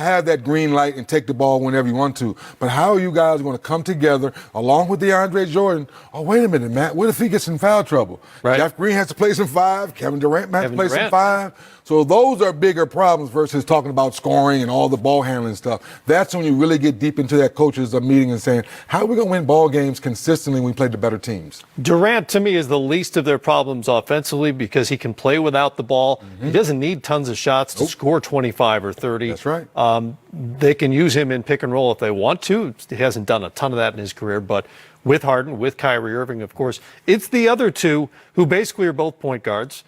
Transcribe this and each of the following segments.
have that green light and take the ball whenever you want to. But how are you guys going to come together along with DeAndre Jordan? Oh, wait a minute, Matt. What if he gets in foul trouble? Right. Jeff Green has to play some 5. Kevin Durant has to play some 5. So those are bigger problems versus talking about scoring and all the ball handling stuff. That's when you really get deep into that coaches meeting and saying, how are we going to win ball games consistently when we play the better teams? Durant, to me, is the least of their problems offensively because he can play without the ball. He doesn't need tons of shots to score 25 or 30. That's right. They can use him in pick and roll if they want to. He hasn't done a ton of that in his career, but with Harden, with Kyrie Irving, of course, it's the other two who basically are both point guards.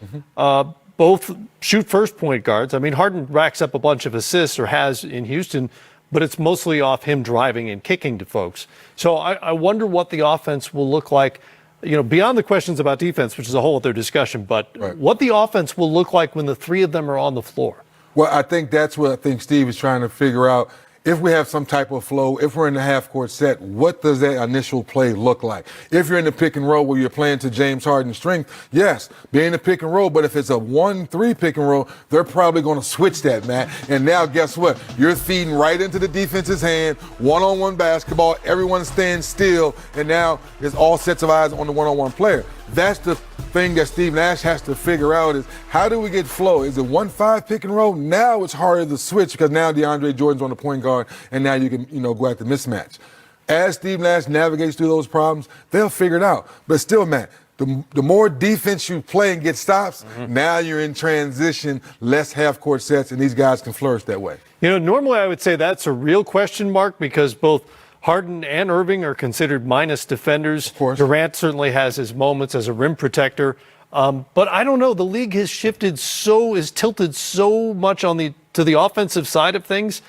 Both shoot first point guards. I mean, Harden racks up a bunch of assists or has in Houston, but it's mostly off him driving and kicking to folks. So I wonder what the offense will look like, beyond the questions about defense, which is a whole other discussion, but what the offense will look like when the three of them are on the floor. Well, I think that's what I think Steve is trying to figure out. If we have some type of flow, if we're in the half-court set, what does that initial play look like? If you're in the pick and roll where you're playing to James Harden's strength, yes, be in the pick and roll. But if it's a 1-3 pick and roll, they're probably going to switch that, Matt. And now guess what? You're feeding right into the defense's hand, one-on-one basketball, everyone stands still, and now it's all sets of eyes on the one-on-one player. That's the thing that Steve Nash has to figure out is how do we get flow? Is it 1-5 pick and roll? Now it's harder to switch because now DeAndre Jordan's on the point guard and now you can, go at the mismatch. As Steve Nash navigates through those problems, they'll figure it out. But still, Matt, the more defense you play and get stops, now you're in transition, less half-court sets, and these guys can flourish that way. Normally I would say that's a real question mark because both Harden and Irving are considered minus defenders. Of course. Durant certainly has his moments as a rim protector. But I don't know. The league has is tilted so much to the offensive side of things.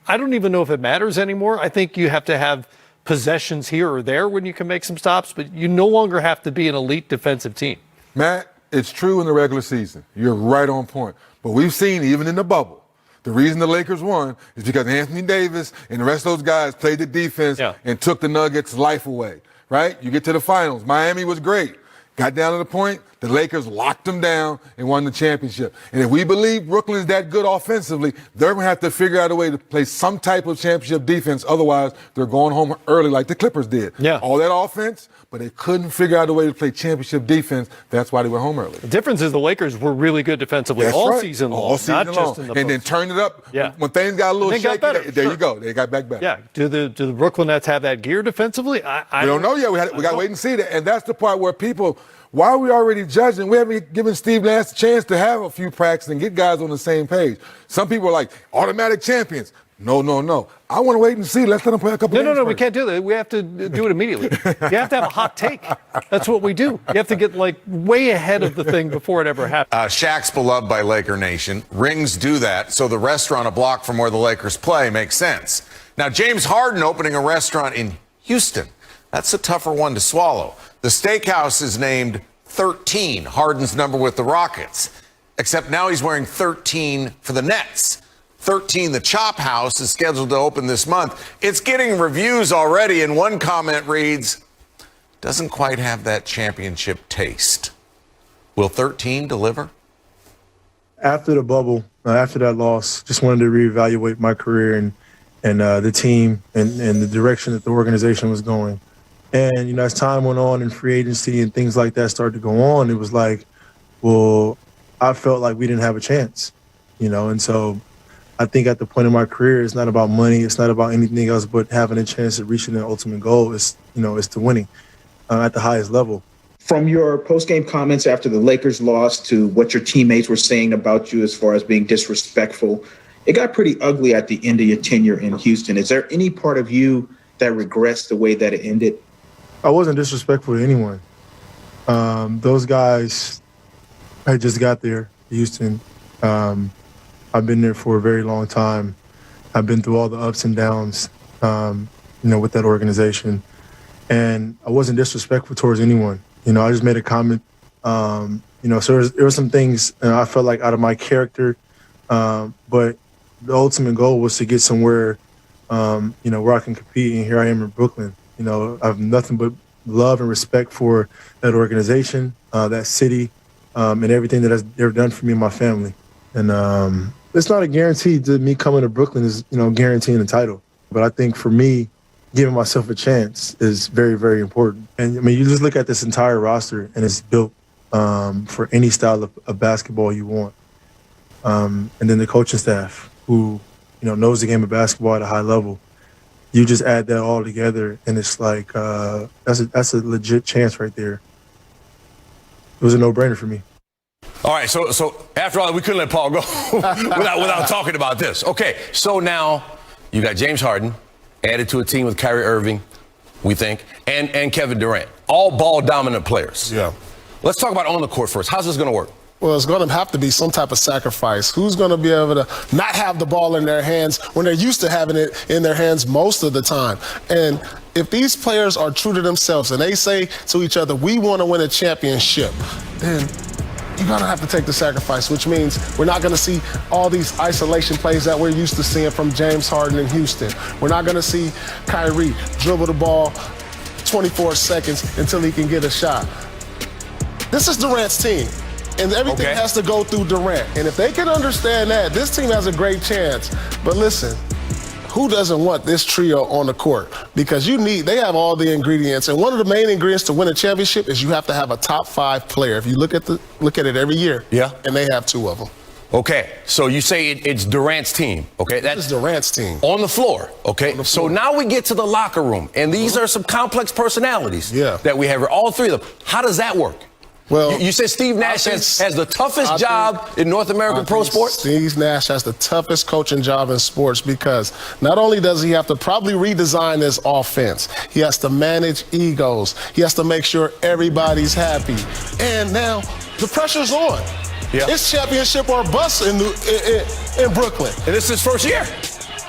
I don't even know if it matters anymore. I think you have to have possessions here or there when you can make some stops, but you no longer have to be an elite defensive team. Matt, it's true in the regular season. You're right on point. But we've seen even in the bubble, the reason the Lakers won is because Anthony Davis and the rest of those guys played the defense and took the Nuggets' life away, right? You get to the finals. Miami was great. Got down to the point, the Lakers locked them down and won the championship. And if we believe Brooklyn's that good offensively, they're going to have to figure out a way to play some type of championship defense. Otherwise, they're going home early like the Clippers did. Yeah. All that offense, but they couldn't figure out a way to play championship defense. That's why they went home early. The difference is the Lakers were really good defensively season long. All season not long. Just in the and then turned it up. Yeah. When things got a little shaky, there you go. They got back better. Yeah. Do the Brooklyn Nets have that gear defensively? I don't know yet. We got to wait and see that. And that's the part where people, why are we already judging? We haven't given Steve Nash a chance to have a few practices and get guys on the same page. Some people are like, automatic champions. No. I want to wait and see. Let's let them play a couple games. No. We can't do that. We have to do it immediately. You have to have a hot take. That's what we do. You have to get way ahead of the thing before it ever happens. Shaq's beloved by Laker Nation. Rings do that, so the restaurant a block from where the Lakers play makes sense. Now, James Harden opening a restaurant in Houston. That's a tougher one to swallow. The steakhouse is named 13, Harden's number with the Rockets. Except now he's wearing 13 for the Nets. 13, the Chop House, is scheduled to open this month. It's getting reviews already, and one comment reads, doesn't quite have that championship taste. Will 13 deliver? After the bubble, after that loss, just wanted to reevaluate my career and the team and the direction that the organization was going. And, as time went on and free agency and things like that started to go on, it was like, well, I felt like we didn't have a chance, and so I think at the point in my career, it's not about money. It's not about anything else but having a chance at reaching the ultimate goal. Is to winning at the highest level. From your post-game comments after the Lakers lost to what your teammates were saying about you as far as being disrespectful, it got pretty ugly at the end of your tenure in Houston. Is there any part of you that regrets the way that it ended? I wasn't disrespectful to anyone. Those guys, I just got there, Houston. I've been there for a very long time. I've been through all the ups and downs, with that organization. And I wasn't disrespectful towards anyone. I just made a comment. So there were some things I felt like out of my character. But the ultimate goal was to get somewhere, where I can compete. And here I am in Brooklyn. I have nothing but love and respect for that organization, that city, and everything that they've done for me and my family. And It's not a guarantee that me coming to Brooklyn is, guaranteeing the title. But I think for me, giving myself a chance is very, very important. And I mean, you just look at this entire roster and it's built for any style of basketball you want. And then the coaching staff who, knows the game of basketball at a high level. You just add that all together and it's like, that's a legit chance right there. It was a no-brainer for me. All right, so after all, we couldn't let Paul go without talking about this. Okay, so now you got James Harden added to a team with Kyrie Irving, we think, and Kevin Durant, all ball-dominant players. Yeah. Let's talk about on the court first. How's this going to work? Well, it's going to have to be some type of sacrifice. Who's going to be able to not have the ball in their hands when they're used to having it in their hands most of the time? And if these players are true to themselves and they say to each other, we want to win a championship, then you're going to have to take the sacrifice, which means we're not going to see all these isolation plays that we're used to seeing from James Harden in Houston. We're not going to see Kyrie dribble the ball 24 seconds until he can get a shot. This is Durant's team, and everything has to go through Durant. And if they can understand that, this team has a great chance. But listen, who doesn't want this trio on the court? Because they have all the ingredients. And one of the main ingredients to win a championship is you have to have a top 5 player. If you look at it every year, and they have 2 of them. Okay, so you say it's Durant's team, okay? That's Durant's team. On the floor, okay? So now we get to the locker room, and these are some complex personalities that we have here, all 3 of them. How does that work? Well, you said Steve Nash has the toughest job in North American pro sports? Steve Nash has the toughest coaching job in sports because not only does he have to probably redesign his offense, he has to manage egos. He has to make sure everybody's happy. And now the pressure's on. Yeah. It's championship or bust in Brooklyn. And it's his first year.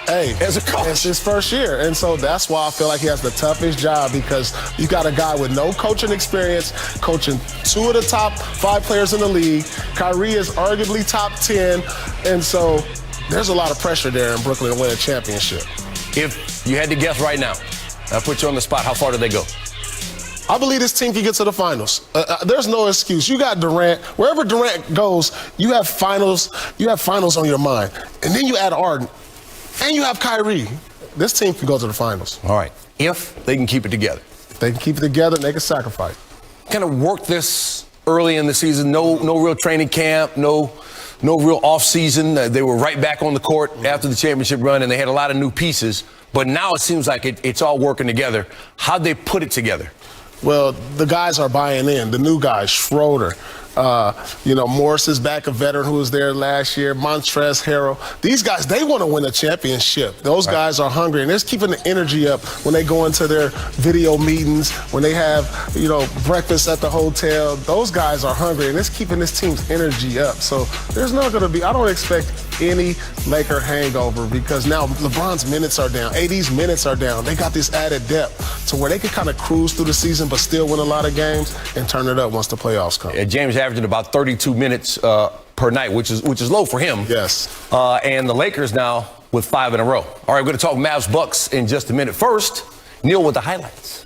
Hey, as a coach. It's his first year. And so that's why I feel like he has the toughest job because you got a guy with no coaching experience, coaching 2 of the top 5 players in the league. Kyrie is arguably top 10. And so there's a lot of pressure there in Brooklyn to win a championship. If you had to guess right now, I'll put you on the spot, how far do they go? I believe this team can get to the finals. There's no excuse. You got Durant. Wherever Durant goes, you have finals on your mind. And then you add Harden. And you have Kyrie. This team can go to the finals. All right. If they can keep it together. If they can keep it together, they can sacrifice. Kind of work this early in the season. No real training camp. No real off season. They were right back on the court after the championship run, and they had a lot of new pieces. But now it seems like it's all working together. How'd they put it together? Well, the guys are buying in. The new guys, Schroeder. Morris is back, a veteran who was there last year. Montrezl Harrell. These guys, they want to win a championship. Those guys are hungry, and they're keeping the energy up when they go into their video meetings, when they have, breakfast at the hotel. Those guys are hungry, and it's keeping this team's energy up. So there's not going to be, I don't expect any Laker hangover because now LeBron's minutes are down. AD's minutes are down. They got this added depth to where they can kind of cruise through the season but still win a lot of games and turn it up once the playoffs come. James averaging about 32 minutes per night, which is low for him. Yes. And the Lakers now with 5 in a row. All right, we're going to talk Mavs Bucks in just a minute. First, Neil with the highlights.